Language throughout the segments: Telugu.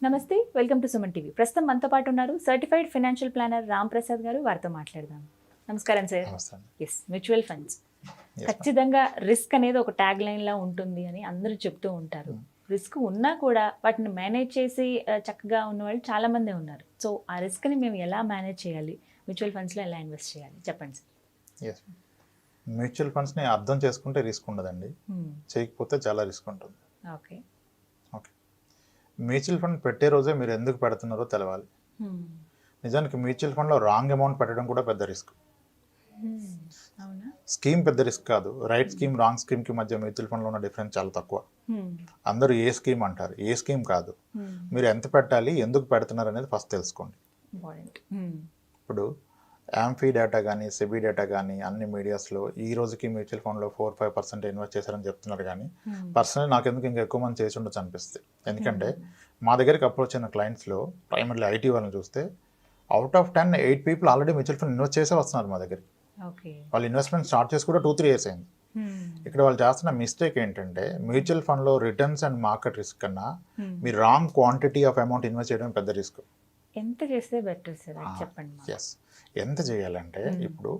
నమస్తే, వెల్కమ్ టు సుమన్ టీవీ. ప్రస్తుతం మనతో పాటు ఉన్నారు సర్టిఫైడ్ ఫైనాన్షియల్ ప్లానర్ ప్రసాద్ గారు. వారితో మాట్లాడదాం. నమస్కారం సార్. ఎస్, మ్యూచువల్ ఫండ్స్ ఖచ్చితంగా రిస్క్ అనేది ఒక ట్యాగ్ లైన్ లా ఉంటుంది అని అందరూ చెప్తూ ఉంటారు. రిస్క్ ఉన్నా కూడా వాటిని మేనేజ్ చేసి చక్కగా ఉన్న వాళ్ళు చాలా మందే ఉన్నారు. సో ఆ రిస్క్ని మేము ఎలా మేనేజ్ చేయాలి, మ్యూచువల్ ఫండ్స్లో ఎలా ఇన్వెస్ట్ చేయాలి చెప్పండి సార్. మ్యూచువల్ ఫండ్స్ని అర్థం చేసుకుంటే రిస్క్ ఉండదండి, చేయకపోతే చాలా రిస్క్ ఉంటుంది. ఓకే, మ్యూచువల్ ఫండ్ పెట్టే రోజే మీరు ఎందుకు పెడుతున్నారో తెలవాలి. నిజానికి మ్యూచువల్ ఫండ్లో రాంగ్ అమౌంట్ పెట్టడం కూడా పెద్ద రిస్క్. స్కీమ్ పెద్ద రిస్క్ కాదు, రైట్ స్కీమ్ రాంగ్ స్కీమ్కి మధ్య మ్యూచువల్ ఫండ్లో ఉన్న డిఫరెన్స్ చాలా తక్కువ. అందరూ ఏ స్కీమ్ అంటారు, ఏ స్కీమ్ కాదు. మీరు ఎంత పెట్టాలి, ఎందుకు పెడుతున్నారు అనేది ఫస్ట్ తెలుసుకోండి. ఇప్పుడు యాంఫీ డేటా కానీ సెబీ డేటా కానీ అన్ని మీడియాస్లో ఈ రోజుకి మ్యూచువల్ ఫండ్లో 4-5% ఇన్వెస్ట్ చేశారని చెప్తున్నారు. కానీ పర్సనల్ నాకు ఎందుకు ఇంకా ఎక్కువ మంది చేసి ఉండొచ్చు అనిపిస్తుంది. ఎందుకంటే మా దగ్గరికి అప్రోచ్ అయిన క్లయింట్స్లో ప్రైమర్లీ ఐటీ వాళ్ళని చూస్తే out of 10 8 people already mutual fund invest చేసే వస్తున్నారు మా దగ్గరికి. వాళ్ళు ఇన్వెస్ట్మెంట్ స్టార్ట్ చేసి కూడా 2-3 ఇయర్స్ అయింది. ఇక్కడ వాళ్ళు చేస్తున్న మిస్టేక్ ఏంటంటే మ్యూచువల్ ఫండ్లో రిటర్న్స్ అండ్ మార్కెట్ రిస్క్ కన్నా మీరు wrong quantity of amount invest చేయడం పెద్ద రిస్క్. ఎంత చేస్తే బెటర్ సార్ చెప్పండి. ఎస్, ఎంత చేయాలంటే ఇప్పుడు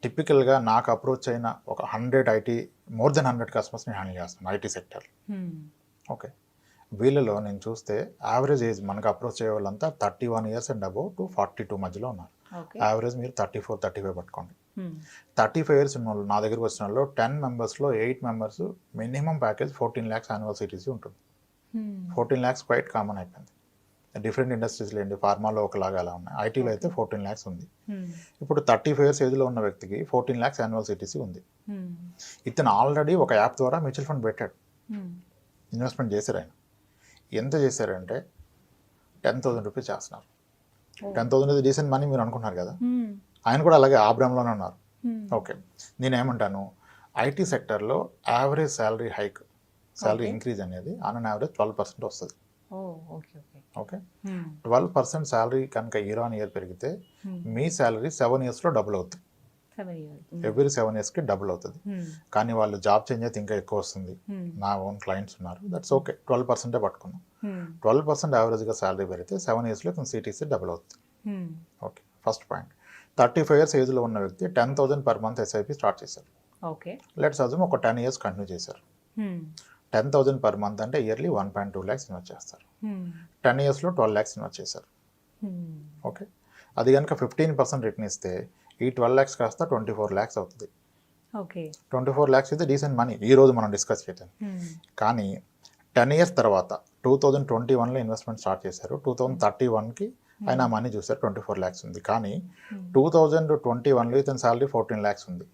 టిపికల్గా నాకు అప్రోచ్ అయిన ఒక 100 మోర్ దెన్ 100 కస్టమర్స్ని హ్యాండిల్ చేస్తాను ఐటీ సెక్టర్. ఓకే, వీళ్ళలో నేను చూస్తే యావరేజ్ ఏజ్ మనకు అప్రోచ్ అయ్యే వాళ్ళంతా 31 years అండ్ అబౌవ్ టు 42 మధ్యలో ఉన్నారు. యావరేజ్ మీరు 34-35 పట్టుకోండి. 35 years ఉన్న వాళ్ళు నా దగ్గరకు వచ్చిన వాళ్ళు 10 మెంబర్స్లో 8 members minimum package 14 lakhs annual CTC ఉంటుంది. 14 lakhs క్వైట్ కామన్ అయిపోయింది. డిఫరెంట్ ఇండస్ట్రీస్లో ఏంటి, ఫార్మాలో ఒకలాగా అలా ఉన్నాయి, ఐటీలో అయితే 14 lakhs ఉంది. ఇప్పుడు 35 years ఏజ్లో ఉన్న వ్యక్తికి 14 lakhs యాన్యువల్ సిటీసీ ఉంది. ఇతను ఆల్రెడీ ఒక యాప్ ద్వారా మ్యూచువల్ ఫండ్ పెట్టాడు, ఇన్వెస్ట్మెంట్ చేశారు. ఆయన ఎంత చేశారంటే 10,000 రూపీస్ చేస్తున్నారు. 10,000 ఇది డీసెంట్ మనీ మీరు అనుకుంటున్నారు కదా, ఆయన కూడా అలాగే ఆ బ్రహ్మలోనే ఉన్నారు. ఓకే, నేనేమంటాను, ఐటీ సెక్టర్లో average salary hike, salary increase అనేది ఆన్ అన్ యావరేజ్ 12% వస్తుంది. ఓకే, 12% శాలరీ కనుక ఇయర్ ఆన్ ఇయర్ పెరిగితే మీ శాలరీ 7 yearsలో డబుల్ అవుతుంది. ఎవ్రీ 7 yearsకి డబుల్ అవుతుంది. కానీ వాళ్ళు జాబ్ చేంజ్ అయితే ఇంకా ఎక్కువ వస్తుంది. నా ఓన్ క్లయింట్స్ ఉన్నారు, దట్స్ ఓకే, 12% పట్టుకున్నాం. 12% యావరేజ్గా శాలరీ పెరిగితే 7 yearsలో సిటీసీ డబుల్ అవుతుంది. Okay, first point. 35 years ఏజ్లో ఉన్న వ్యక్తి 10,000 per month ఎస్ఐపి స్టార్ట్ చేశారు. లెట్స్ అజ్యూమ్ ఒక 10 years కంటిన్యూ చేశారు. 10,000 per month అంటే ఇయర్లీ 1.2 lakhs ఇన్వెస్ట్ చేస్తారు. 10 yearsలో 12 lakhs ఇన్వెస్ట్ చేశారు. ఓకే, అది కనుక 15% రిటర్న్ ఇస్తే ఈ 12 lakhs కాస్త 24 lakhs అవుతుంది. 24 lakhs అయితే డీసెంట్ మనీ ఈ రోజు మనం డిస్కస్ చేద్దాం. కానీ 10 years తర్వాత 2021లో ఇన్వెస్ట్మెంట్ స్టార్ట్ చేశారు. 2031కి ఆయన మనీ చూసారు, 24 lakhs ఉంది. కానీ 2021లో ఇతని శాలరీ 14 lakhs ఉంది.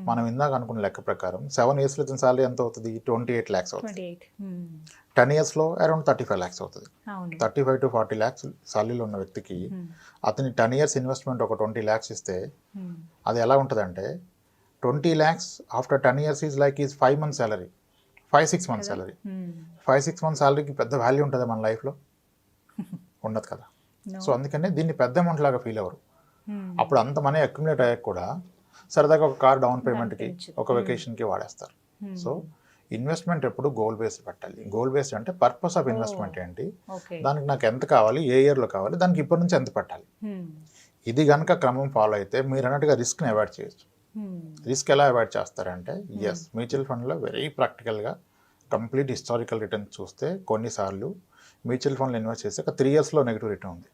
మనం ఇందాక అనుకున్న లెక్క ప్రకారం 7 yearsలో ఇతని శాలరీ ఎంత అవుతుంది, 28 lakhs అవుతుంది. 10 yearsలో అరౌండ్ 35 lakhs అవుతుంది. 35-40 lakhs శాలరీలో ఉన్న వ్యక్తికి అతని 10 years ఇన్వెస్ట్మెంట్ ఒక 20 lakhs ఇస్తే అది ఎలా ఉంటుందంటే 20 lakhs after 10 years is like is 5 months salary, 5-6 months salary. 5-6 months శాలరీకి పెద్ద వాల్యూ ఉంటుంది మన లైఫ్లో, ఉండదు కదా. సో అందుకనే దీన్ని పెద్ద అమౌంట్ లాగా ఫీల్ అవ్వరు. అప్పుడు అంత మనీ అక్యుములేట్ అయ్యాక కూడా సరదాగా ఒక కార్ డౌన్ పేమెంట్కి, ఒక వెకేషన్కి వాడేస్తారు. సో ఇన్వెస్ట్మెంట్ ఎప్పుడు గోల్ బేస్డ్ పెట్టాలి. గోల్ బేస్డ్ అంటే పర్పస్ ఆఫ్ ఇన్వెస్ట్మెంట్ ఏంటి, దానికి నాకు ఎంత కావాలి, ఏ ఇయర్లో కావాలి, దానికి ఇప్పటి నుంచి ఎంత పెట్టాలి. ఇది కనుక క్రమం ఫాలో అయితే మీరు అన్నట్టుగా రిస్క్ని అవాయిడ్ చేయొచ్చు. రిస్క్ ఎలా అవాయిడ్ చేస్తారంటే ఎస్, మ్యూచువల్ ఫండ్లో వెరీ ప్రాక్టికల్గా కంప్లీట్ హిస్టారికల్ రిటర్న్స్ చూస్తే కొన్నిసార్లు మ్యూచువల్ ఫండ్లో ఇన్వెస్ట్ చేసాక 3 yearsలో నెగిటివ్ రిటర్న్ ఉంది.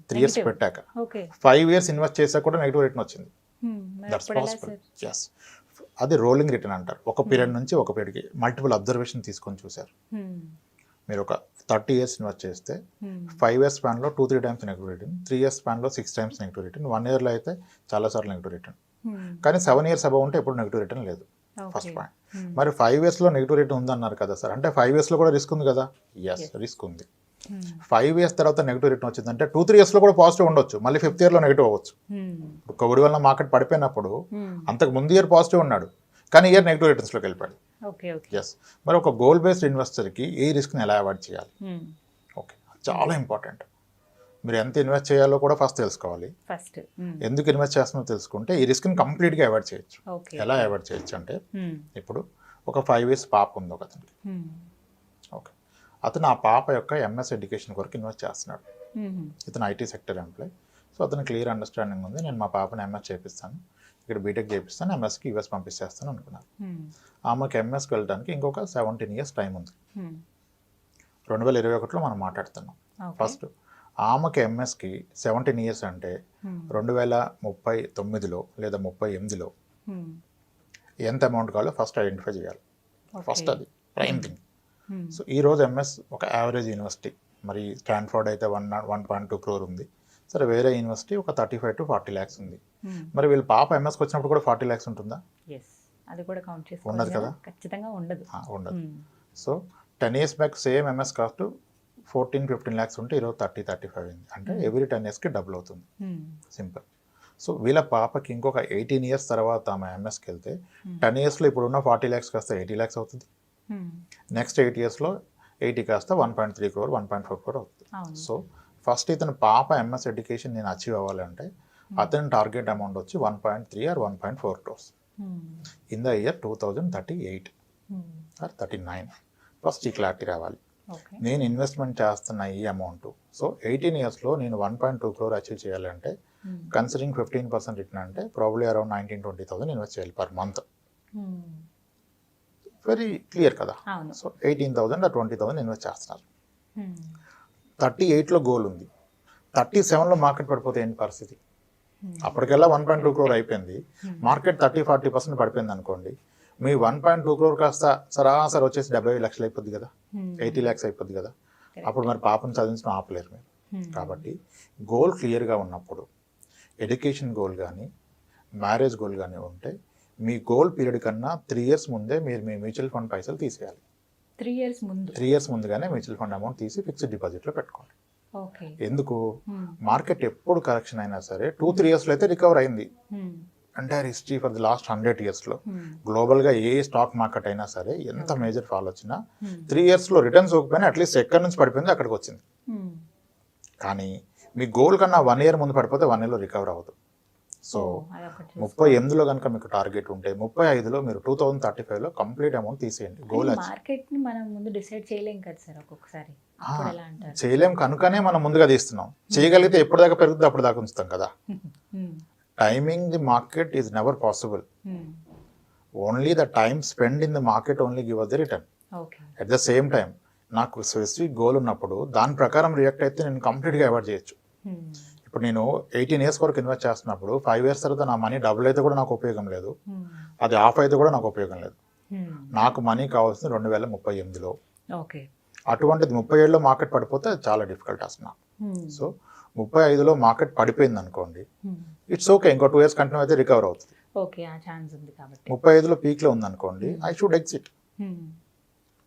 3 years పెట్టాక 5 years ఇన్వెస్ట్ చేసాక కూడా నెగిటివ్ రిటర్న్ వచ్చింది. That's possible. ఎస్, అది రోలింగ్ రిటర్న్ అంటారు. ఒక పీరియడ్ నుంచి ఒక పీరియడ్కి మల్టిపుల్ అబ్జర్వేషన్ తీసుకొని చూశారు. మీరు ఒక 30 years ఇన్వెస్ట్ చేస్తే 5 years స్పాన్లో 2-3 times negative return, 3 years స్పాన్లో 6 times negative return, 1 yearలో అయితే చాలాసార్లు నెగిటివ్ రిటర్న్. కానీ 7 years అబౌవ్ ఉంటే ఎప్పుడు నెగిటివ్ రిటర్న్ లేదు. First point. మరి 5 yearsలో నెగిటివ్ రిటర్న్ ఉందన్నారు కదా సార్, అంటే 5 yearsలో కూడా రిస్క్ ఉంది కదా. ఎస్, రిస్క్ ఉంది. 5 years తర్వాత నెగిటివ్ రిటర్న్ వచ్చిందంటే 2-3 yearsలో కూడా పాజిటివ్ ఉండొచ్చు, మళ్ళీ 5th yearలో నెగిటివ్ అవ్వచ్చు. కోవిడ్ వల్ల మార్కెట్ పడిపోయినప్పుడు అంతకు ముందు ఇయర్ పాజిటివ్ ఉన్నాడు, కానీ ఇయర్ నెగిటివ్ రిటర్న్స్లోకి వెళ్ళిపోయాడు. ఎస్, మరి ఒక గోల్ బేస్డ్ ఇన్వెస్టర్కి ఈ రిస్క్ని ఎలా అవాయిడ్ చేయాలి? ఓకే, చాలా ఇంపార్టెంట్. మీరు ఎంత ఇన్వెస్ట్ చేయాలో కూడా ఫస్ట్ తెలుసుకోవాలి. ఎందుకు ఇన్వెస్ట్ చేస్తున్నారో తెలుసుకుంటే ఈ రిస్క్ని కంప్లీట్గా అవాయిడ్ చేయొచ్చు. ఎలా అవాయిడ్ చేయొచ్చు అంటే ఇప్పుడు ఒక 5 years పాప ఉంది ఒక అతనికి. ఓకే, అతను ఆ పాప యొక్క ఎంఎస్ ఎడ్యుకేషన్ కొరకు ఇన్వెస్ట్ చేస్తున్నాడు. ఇతను ఐటీ సెక్టర్ ఎంప్లాయ్. సో అతను క్లియర్ అండర్స్టాండింగ్ ఉంది, నేను మా పాపని ఎంఎస్ చేపిస్తాను, ఇక్కడ బీటెక్ చేపిస్తాను, ఎంఎస్కి యూఎస్ పంపిస్తాను అనుకున్నాను. ఆమెకి ఎంఎస్కి వెళ్ళడానికి ఇంకొక 17 years టైం ఉంది. 2021లో మనం మాట్లాడుతున్నాం. ఫస్ట్ ఆమెకి ఎంఎస్కి 17 years అంటే 2039లో లేదా 38లో ఎంత అమౌంట్ కావాలో ఫస్ట్ ఐడెంటిఫై చేయాలి. ఫస్ట్ అది ప్రైమ్ థింగ్. సో ఈరోజు ఎంఎస్ ఒక యావరేజ్ యూనివర్సిటీ, మరి స్టాన్ఫోర్డ్ అయితే 1.2 crore ఉంది. సరే, వేరే యూనివర్సిటీ ఒక 35 to 40 lakhs ఉంది. మరి వీళ్ళ పాప ఎంఎస్కి వచ్చినప్పుడు కూడా 40 lakhs ఉంటుందా? అది కూడా కౌంట్ చేసుకోవాలి. ఉండదు కదా, ఖచ్చితంగా ఉండదు. ఉండదు. So 10 years back same MS cost 14-15 lakhs ఉంటే ఈరోజు 30-35 అయింది. అంటే ఎవ్రీ 10 yearsకి డబుల్ అవుతుంది. సింపుల్. సో వీళ్ళ పాపకి ఇంకొక 18 years తర్వాత ఆమె ఎంఎస్కి వెళ్తే 10 yearsలో ఇప్పుడున్న 40 lakhs కాస్త 80 lakhs అవుతుంది. నెక్స్ట్ 8 yearsలో 80 కాస్త 1.3 crore 1.4 crore అవుతుంది. సో ఫస్ట్ ఇతను పాప ఎంఎస్ ఎడ్యుకేషన్ నేను అచీవ్ అవ్వాలంటే అతని టార్గెట్ అమౌంట్ వచ్చి 1.3 or 1.4 crores in the year 2038 or 39. First ఈ క్లారిటీ రావాలి. నేను ఇన్వెస్ట్మెంట్ చేస్తున్న ఈ అమౌంట్, సో 18 yearsలో నేను 1.2 crore అచీవ్ చేయాలంటే కన్సిడరింగ్ 15% రిటర్న్ అంటే ప్రాబ్లీ అరౌండ్ 19-20,000 ఇన్వెస్ట్ చేయాలి పర్ మంత్. వెరీ క్లియర్ కదా. సో 18,000 or 20,000 ఇన్వెస్ట్ చేస్తున్నారు. 38లో గోల్ ఉంది, 37లో మార్కెట్ పడిపోతే ఏంటి పరిస్థితి? అప్పటికెల్లా 1.2 crore అయిపోయింది, మార్కెట్ 30-40% పడిపోయింది అనుకోండి, మీ 1.2 crore కాస్త సరాసరి వచ్చేసి 70 lakhs అయిపోద్ది కదా, 80 lakhs అయిపోద్ది కదా. అప్పుడు మరి పాపను చదివించడం ఆపలేరు మీరు. కాబట్టి గోల్ క్లియర్గా ఉన్నప్పుడు, ఎడ్యుకేషన్ గోల్ కానీ మ్యారేజ్ గోల్ కానీ ఉంటే మీ గోల్ పీరియడ్ కన్నా 3 years ముందే మీరు మీ మ్యూచువల్ ఫండ్ పైసలు తీసేయాలి. 3 years ముందుగానే మ్యూచువల్ ఫండ్ అమౌంట్ తీసి ఫిక్స్డ్ డిపాజిట్లో పెట్టుకోండి. ఎందుకు? మార్కెట్ ఎప్పుడు కరెక్షన్ అయినా సరే 2-3 yearsలో అయితే రికవర్ అయింది. Entire history for the last 100 yearsలో గ్లోబల్గా ఏ స్టాక్ మార్కెట్ అయినా సరే ఎంత మేజర్ ఫాల్ వచ్చినా 3 yearsలో రిటర్న్స్ ఇవ్వకపోయినా అట్లీస్ట్ ఎక్కడి నుంచి పడిపోయింది అక్కడికి వచ్చింది. కానీ మీ గోల్ కన్నా 1 year ముందు పడిపోతే 1 yearలో రికవర్ అవ్వదు. సో 38లో కనుక మీకు టార్గెట్ ఉంటే 35లో మీరు 2035లో కంప్లీట్ అమౌంట్ తీసేయండి. గోల్ మార్కెట్ని మనం ముందు డిసైడ్ చేయలేం కదా సార్, ఒక్కొక్కసారి చేయలేం కనుకనే మనం ముందుగా తీస్తున్నాం. చేయగలిగితే ఎప్పటిదాకా పెరుగుతుంది అప్పుడు దాకా ఉంచుతాం కదా. Timing the market is never possible. Only the time spend in the market only give us the return. At the same time నాకు స్పెసిఫిక్ గోల్ ఉన్నప్పుడు దాని ప్రకారం రియాక్ట్ అయితే నేను కంప్లీట్గా అవాయిడ్ చేయొచ్చు. ఇప్పుడు నేను 18 years వరకు ఇన్వెస్ట్ చేస్తున్నప్పుడు 5 years తర్వాత నా మనీ డబుల్ అయితే కూడా నాకు ఉపయోగం లేదు, అది ఆఫ్ అయితే కూడా నాకు ఉపయోగం లేదు. నాకు మనీ కావాల్సింది 2038లో. అటువంటిది 37లో మార్కెట్ పడిపోతే చాలా డిఫికల్ట్ అసలు. సో 35లో మార్కెట్ పడిపోయింది అనుకోండి, ఇట్స్ ఓకే, ఇంకో 2 years కంటిన్యూ అయితే రికవర్ అవుతుంది. 35లో పీక్లో ఉంది అనుకోండి, ఐ షుడ్ ఎగ్జిట్.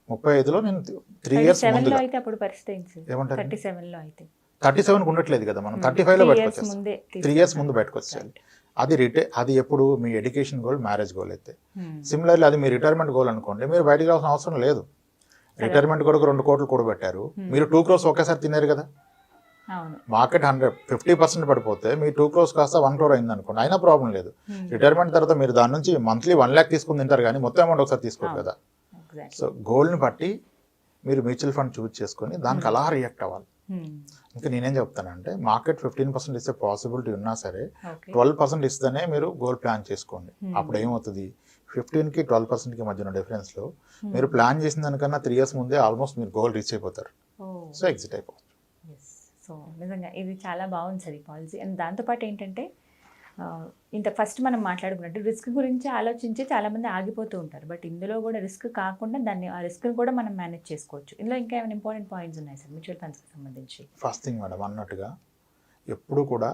35లో నేను 3 years ముందుగా ఏమంటారు, 37కి ఉండట్లేదు కదా, మనం 35లో బయటకు వచ్చేస్తాం. 3 years ముందు బయటకు వచ్చేయాలి. అది ఎప్పుడు మీ ఎడ్యుకేషన్ గోల్, మ్యారేజ్ గోల్ అయితే. సిమిలర్లీ అది మీ రిటైర్మెంట్ గోల్ అనుకోండి, మీరు బయటకు రావాల్సిన అవసరం లేదు. రిటైర్మెంట్ కొరకు 2 కోట్లు కూడబెట్టారు, మీరు 2 crores ఒకేసారి తిన్నారు కదా. మార్కెట్ 50% పడిపోతే మీ 2 crores కాస్త 1 crore అయింది అనుకోండి, అయినా ప్రాబ్లం లేదు. రిటైర్మెంట్ తర్వాత మీరు దాని నుంచి మంత్లీ 1 lakh తీసుకుని తింటారు కానీ మొత్తం అమౌంట్ ఒకసారి తీసుకోరు కదా. సో గోల్ని బట్టి మీరు మ్యూచువల్ ఫండ్ చూజ్ చేసుకొని దానికి అలా రియాక్ట్ అవ్వాలి. ఇంకా నేనేం చెప్తానంటే, మార్కెట్ 15% ఇస్తే పాసిబిలిటీ ఉన్నా సరే 12% ఇస్తేనే మీరు గోల్ ప్లాన్ చేసుకోండి. అప్పుడు ఏమవుతుంది, 15కి 12%కి మధ్య డిఫరెన్స్లో మీరు ప్లాన్ చేసిన దానికన్నా 3 years ముందే ఆల్మోస్ట్ మీరు గోల్ రీచ్ అయిపోతారు. సో ఎగ్జిట్ అయిపోతుంది. సో నిజంగా ఇది చాలా బాగుంది సార్ ఈ పాలసీ. అండ్ దాంతోపాటు ఏంటంటే, ఇంత ఫస్ట్ మనం మాట్లాడుకున్నట్టు రిస్క్ గురించి ఆలోచించి చాలామంది ఆగిపోతూ ఉంటారు. బట్ ఇందులో కూడా రిస్క్ కాకుండా ఆ రిస్క్ని కూడా మనం మేనేజ్ చేసుకోవచ్చు. ఇందులో ఇంకా ఏమైనా ఇంపార్టెంట్ పాయింట్స్ ఉన్నాయి సార్ మ్యూచువల్ ఫండ్స్కి సంబంధించి? ఫస్ట్ థింగ్ మేడం అన్నట్టుగా, ఎప్పుడు కూడా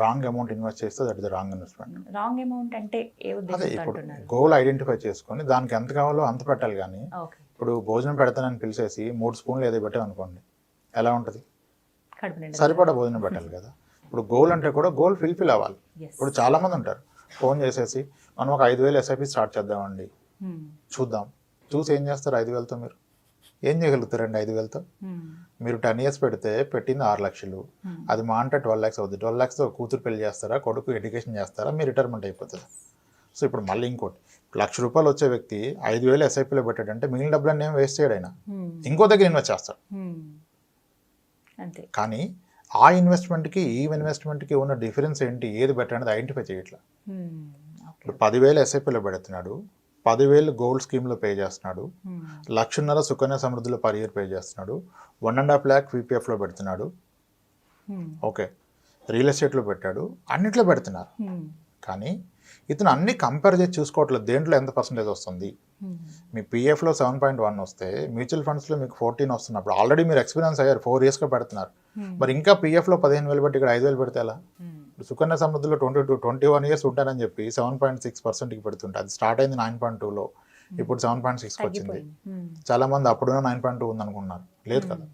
రాంగ్ అమౌంట్ ఇన్వెస్ట్ చేస్తే that is wrong investment. Wrong amount అంటే ఏ ఉద్దేశంతో అంటున్నారు? గోల్ ఐడెంటిఫై చేసుకొని దానికి ఎంత కావాలో అంత పెట్టాలి. కానీ ఇప్పుడు భోజనం పెడతానని పిలిచేసి 3 spoons ఏదో పెట్టామనుకోండి, ఎలా ఉంటుంది? సరిపడా భోజనం పెట్టాలి కదా. ఇప్పుడు గోల్ అంటే కూడా గోల్ ఫుల్ఫిల్ అవ్వాలి. ఇప్పుడు చాలా మంది ఉంటారు, ఫోన్ చేసేసి మనం ఒక 5,000 SIP స్టార్ట్ చేద్దామండి, చూద్దాం. చూసి ఏం చేస్తారు? 5,000తో మీరు ఏం చేయగలుగుతారండి? 5,000తో మీరు 10 years పెడితే పెట్టింది 6 lakhs, అది మా అంటే 12 lakhs అవుతుంది. 12 lakhsతో కూతురు పెళ్లి చేస్తారా, కొడుకు ఎడ్యుకేషన్ చేస్తారా, మీ రిటైర్మెంట్ అయిపోతుంది. సో ఇప్పుడు మళ్ళీ ఇంకోటి, ₹1,00,000 వచ్చే వ్యక్తి 5,000 SIPలో పెట్టాడంటే మిగిలిన డబ్బులన్నీ ఏం వేస్ట్ చేయడు ఆయన. ఇంకో దగ్గర ఇన్వెస్ట్ చేస్తాడు. అంతే. కానీ ఆ ఇన్వెస్ట్మెంట్కి ఈ ఇన్వెస్ట్మెంట్కి ఉన్న డిఫరెన్స్ ఏంటి, ఏది బెటర్ అనేది ఐడెంటిఫై చేయట్లా. ఇప్పుడు 10,000 ఎస్ఐపిలో పెడుతున్నాడు, 10,000 గోల్డ్ స్కీమ్లో పే చేస్తున్నాడు, 1,50,000 సుకన్య సమృద్ధిలో పర్ ఇయర్ పే చేస్తున్నాడు, 1.5 lakh పీపీఎఫ్లో పెడుతున్నాడు, ఓకే, రియల్ ఎస్టేట్లో పెట్టాడు, అన్నిట్లో పెడుతున్నారు. కానీ ఇతను అన్ని కంపేర్ చేసి చూసుకోవట్లేదు దేంట్లో ఎంత పర్సెంటేజ్ వస్తుంది. మీ పీఎఫ్లో 7.1 వస్తే మ్యూచువల్ ఫండ్స్లో మీకు 14 వస్తున్నప్పుడు ఆల్రెడీ మీరు ఎక్స్పీరియన్స్ అయ్యారు, 4 yearsగా పెడుతున్నారు. మరి ఇంకా పీఎఫ్లో 15,000 పెట్టి ఇక్కడ 5,000 పెడితే ఎలా? సుకన్య సమృద్ధిలో 21 years ఉంటారని చెప్పి 7.6%కి పెడుతుంటే అది స్టార్ట్ అయింది 9.2లో, ఇప్పుడు 7.6కి వచ్చింది. చాలా మంది అప్పుడున్న 9.2 ఉంది అనుకున్నారు, లేదు కదా.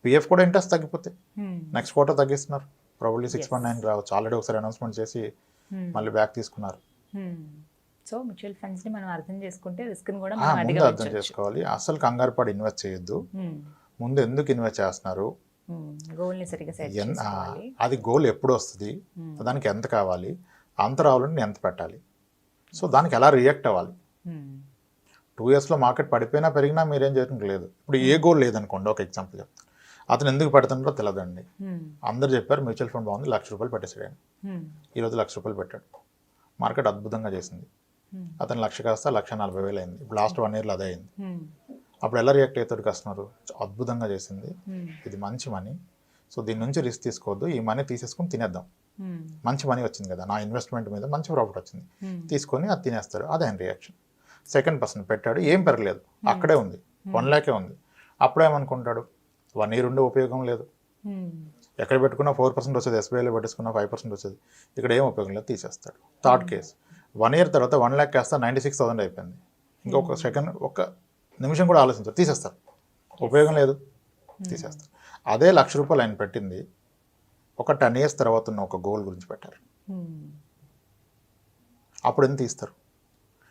పిఎఫ్ కూడా ఇంట్రెస్ట్ తగ్గిపోతే నెక్స్ట్ క్వార్టర్ తగ్గిస్తున్నారు, ప్రాబబ్లీ 6.9 రావచ్చు. ఆల్రెడీ ఒకసారి అనౌన్స్మెంట్ చేసి మళ్ళీ బ్యాక్ తీసుకున్నారు. సో మ్యూచువల్ ఫండ్స్ ని మనం అర్థం చేసుకుంటే రిస్క్ ని కూడా ముందు అర్థం చేసుకోవాలి. అసలు కంగారు పడి ఇన్వెస్ట్ చేయొద్దు. ముందు ఎందుకు ఇన్వెస్ట్ చేస్తున్నారు, అది గోల్ ఎప్పుడు వస్తుంది, దానికి ఎంత కావాలి, అంత రావాలంటే ఎంత పెట్టాలి, సో దానికి ఎలా రియాక్ట్ అవ్వాలి. 2 yearsలో మార్కెట్ పడిపోయినా పెరిగినా మీరేం చేయడం లేదు. ఇప్పుడు ఏ గోల్ లేదనుకోండి, ఒక ఎగ్జాంపుల్ చెప్తాను. అతను ఎందుకు పెడుతున్నారో తెలియదండి. అందరు చెప్పారు మ్యూచువల్ ఫండ్ బాగుంది, ₹1,00,000 పెట్టేసాడు. ఈరోజు ₹1,00,000 పెట్టాడు, మార్కెట్ అద్భుతంగా చేసింది. అతను 1,00,000 కాస్త 1,40,000 అయింది. ఇప్పుడు లాస్ట్ 1 yearలో అదే అయింది. అప్పుడు ఎలా రియాక్ట్ అవుతాడు కస్టమర్, అద్భుతంగా చేసింది, ఇది మంచి మనీ, సో దీని నుంచి రిస్క్ తీసుకోవద్దు, ఈ మనీ తీసేసుకొని తినేద్దాం, మంచి మనీ వచ్చింది కదా, నా ఇన్వెస్ట్మెంట్ మీద మంచి ప్రాఫిట్ వచ్చింది, తీసుకొని అది తినేస్తారు. అదే ఆయన రియాక్షన్. సెకండ్ పర్సన్ పెట్టాడు, ఏం పెరగలేదు, అక్కడే ఉంది, 1 lakh ఉంది. అప్పుడేమనుకుంటాడు, 1 year ఉండే ఉపయోగం లేదు, ఎక్కడ పెట్టుకున్నా 4% వచ్చేది, ఎస్బీఐలో పెట్టేసుకున్నా 5% వచ్చేది, ఇక్కడ ఏం ఉపయోగం లేదు, తీసేస్తాడు. థర్డ్ కేస్, 1 year తర్వాత 1 lakh కాస్త 96,000 అయిపోయింది. ఇంకొక సెకండ్, ఒక నిమిషం కూడా ఆలోచించారు, తీసేస్తారు, ఉపయోగం లేదు, తీసేస్తారు. అదే ₹1,00,000 ఆయన పెట్టింది ఒక 10 years తర్వాత ఉన్న ఒక గోల్ గురించి పెట్టారు. అప్పుడు ఎంత తీస్తారు?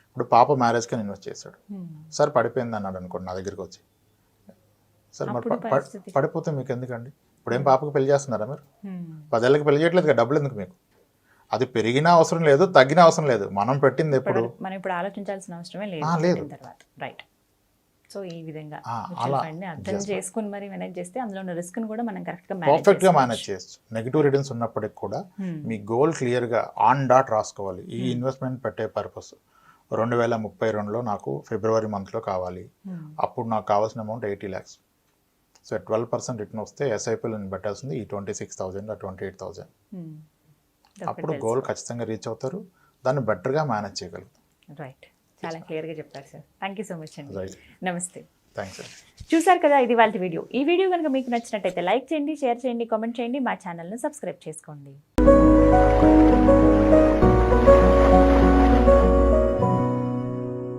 ఇప్పుడు పాప మ్యారేజ్కి ఇన్వెస్ట్ చేశాడు, సార్ పడిపోయింది అన్నాడు అనుకోండి నా దగ్గరికి వచ్చి, సార్ మరి పడిపోతే మీకు ఎందుకండి, ఇప్పుడు ఏం పాపకి పెళ్లి చేస్తున్నారా మీరు? 10 ఏళ్ళకి పెళ్లి చేయట్లేదు కదా, డబ్బులు ఎందుకు మీకు? అది పెరిగినా అవసరం లేదు, తగ్గినా అవసరం లేదు, మనం పెట్టింది ఎప్పుడు మనం ఇప్పుడు ఆలోచించాల్సిన అవసరమే లేదు. రైట్. సో ఈ విధంగా అర్థం చేసుకుని మరి మేనేజ్ చేస్తే అందులో ఉన్న రిస్క్ ని కూడా మనం పర్ఫెక్ట్గా మేనేజ్ చేయొచ్చు. నెగిటివ్ రిటర్న్స్ ఉన్నప్పటికి కూడా మీ గోల్ క్లియర్గా ఆన్ డాట్ రాసుకోవాలి. ఈ ఇన్వెస్ట్మెంట్ పెట్టే పర్పస్ 2032లో నాకు ఫిబ్రవరి మంత్లో కావాలి, అప్పుడు నాకు కావాల్సిన అమౌంట్ 80 lakhs. సో 12% రిటర్న్ వస్తే ఎస్ఐపిలో పెట్టాల్సింది ఈ 26,000 or 28,000. అప్పుడు గోల్ ఖచ్చితంగా రీచ్ అవుతారు, దాన్ని బెటర్గా మేనేజ్ చేయగలుగుతారు. రైట్, చాలా క్లియర్గా చెప్పారు sir. Thank you so much అండి. నమస్తే. థ్యాంక్స్ అండి. చూసారు కదా, ఇది వాళ్ళ వీడియో. ఈ వీడియో కనుక మీకు నచ్చినట్టయితే లైక్ చేయండి, షేర్ చేయండి, కామెంట్ చేయండి, మా ఛానల్ని సబ్స్క్రైబ్ చేసుకోండి.